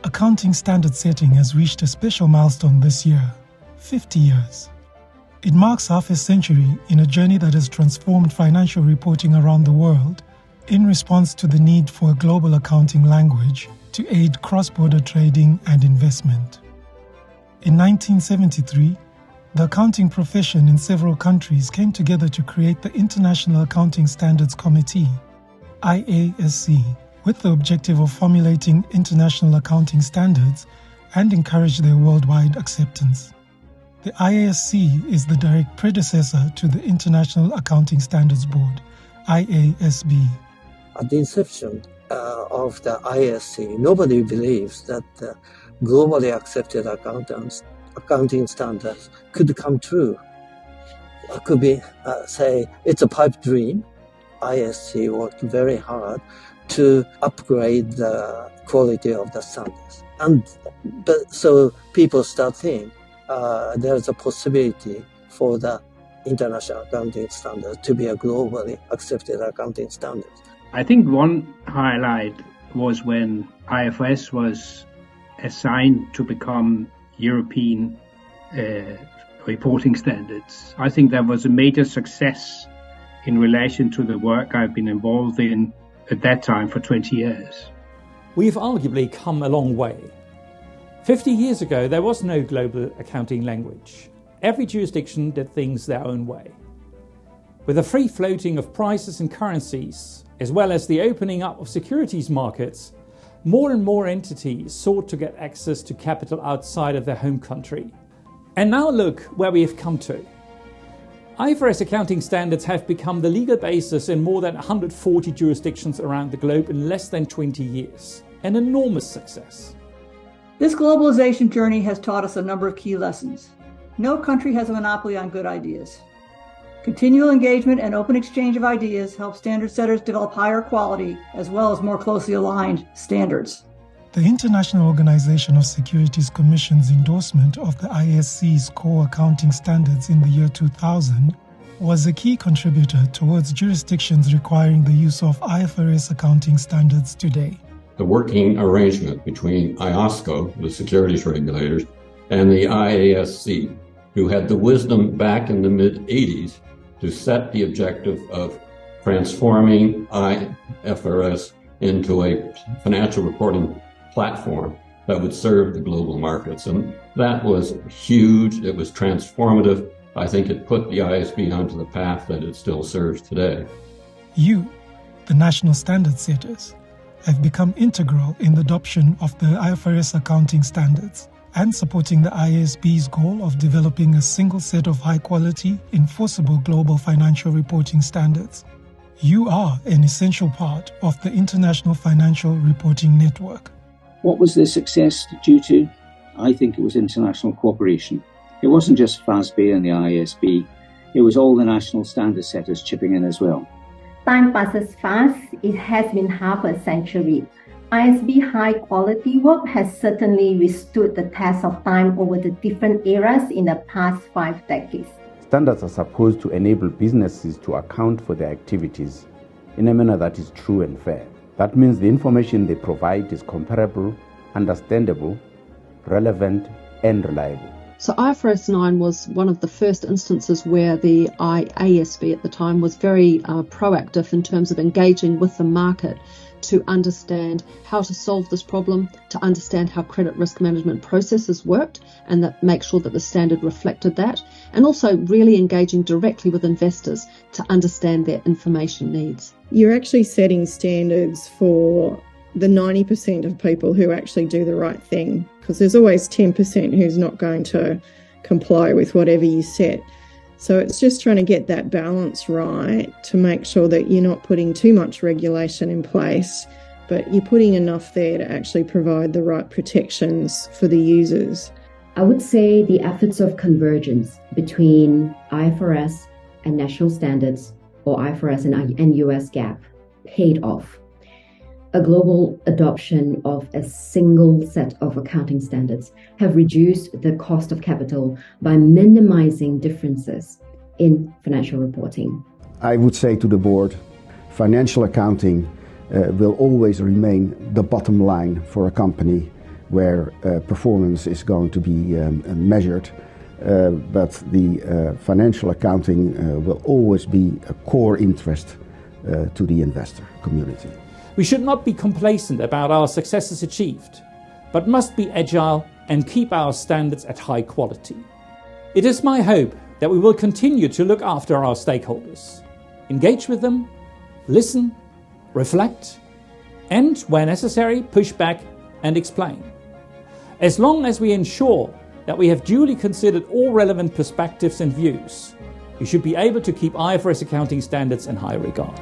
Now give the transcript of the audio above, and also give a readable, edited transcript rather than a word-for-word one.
Accounting standard setting has reached a special milestone this year, 50 years. It marks half a century in a journey that has transformed financial reporting around the world in response to the need for a global accounting language to aid cross-border trading and investment. In 1973, the accounting profession in several countries came together to create the International Accounting Standards Committee, IASC, with the objective of formulating international accounting standards and encourage their worldwide acceptance. The IASC is the direct predecessor to the International Accounting Standards Board, IASB. At the inception of the IASC, nobody believes that the globally accepted accounting standards could come true. It could be, say, it's a pipe dream. IASC worked very hard to upgrade the quality of the standards. So people start thinking there's a possibility for the international accounting standards to be a globally accepted accounting standard. I think one highlight was when IFRS was assigned to become European reporting standards. I think that was a major success in relation to the work I've been involved in at that time for 20 years. We've arguably come a long way. 50 years ago, there was no global accounting language. Every jurisdiction did things their own way. With the free floating of prices and currencies, as well as the opening up of securities markets, more and more entities sought to get access to capital outside of their home country. And now look where we have come to. IFRS accounting standards have become the legal basis in more than 140 jurisdictions around the globe in less than 20 years. An enormous success. This globalization journey has taught us a number of key lessons. No country has a monopoly on good ideas. Continual engagement and open exchange of ideas help standard setters develop higher quality as well as more closely aligned standards. The International Organization of Securities Commission's endorsement of the IASC's core accounting standards in the year 2000 was a key contributor towards jurisdictions requiring the use of IFRS accounting standards today. The working arrangement between IOSCO, the securities regulators, and the IASC, who had the wisdom back in the mid-'80s to set the objective of transforming IFRS into a financial reporting platform that would serve the global markets. And that was huge. It was transformative. I think it put the IASB onto the path that it still serves today. You, the national standard setters, have become integral in the adoption of the IFRS accounting standards and supporting the IASB's goal of developing a single set of high-quality, enforceable global financial reporting standards. You are an essential part of the International Financial Reporting Network. What was the success due to? I think it was international cooperation. It wasn't just FASB and the IASB, it was all the national standard setters chipping in as well. Time passes fast. It has been half a century. IASB high-quality work has certainly withstood the test of time over the different eras in the past 5 decades. Standards are supposed to enable businesses to account for their activities in a manner that is true and fair. That means the information they provide is comparable, understandable, relevant, and reliable. So IFRS 9 was one of the first instances where the IASB at the time was very proactive in terms of engaging with the market to understand how to solve this problem, to understand how credit risk management processes worked and that make sure that the standard reflected that, and also really engaging directly with investors to understand their information needs. You're actually setting standards for the 90% of people who actually do the right thing, because there's always 10% who's not going to comply with whatever you set. So it's just trying to get that balance right to make sure that you're not putting too much regulation in place, but you're putting enough there to actually provide the right protections for the users. I would say the efforts of convergence between IFRS and national standards, or IFRS and US GAAP, paid off. a global adoption of a single set of accounting standards have reduced the cost of capital by minimizing differences in financial reporting. I would say to the board, financial accounting will always remain the bottom line for a company where performance is going to be measured, but the financial accounting will always be a core interest to the investor community. We should not be complacent about our successes achieved, but must be agile and keep our standards at high quality. It is my hope that we will continue to look after our stakeholders, engage with them, listen, reflect, and, where necessary, push back and explain. As long as we ensure that we have duly considered all relevant perspectives and views, we should be able to keep IFRS accounting standards in high regard.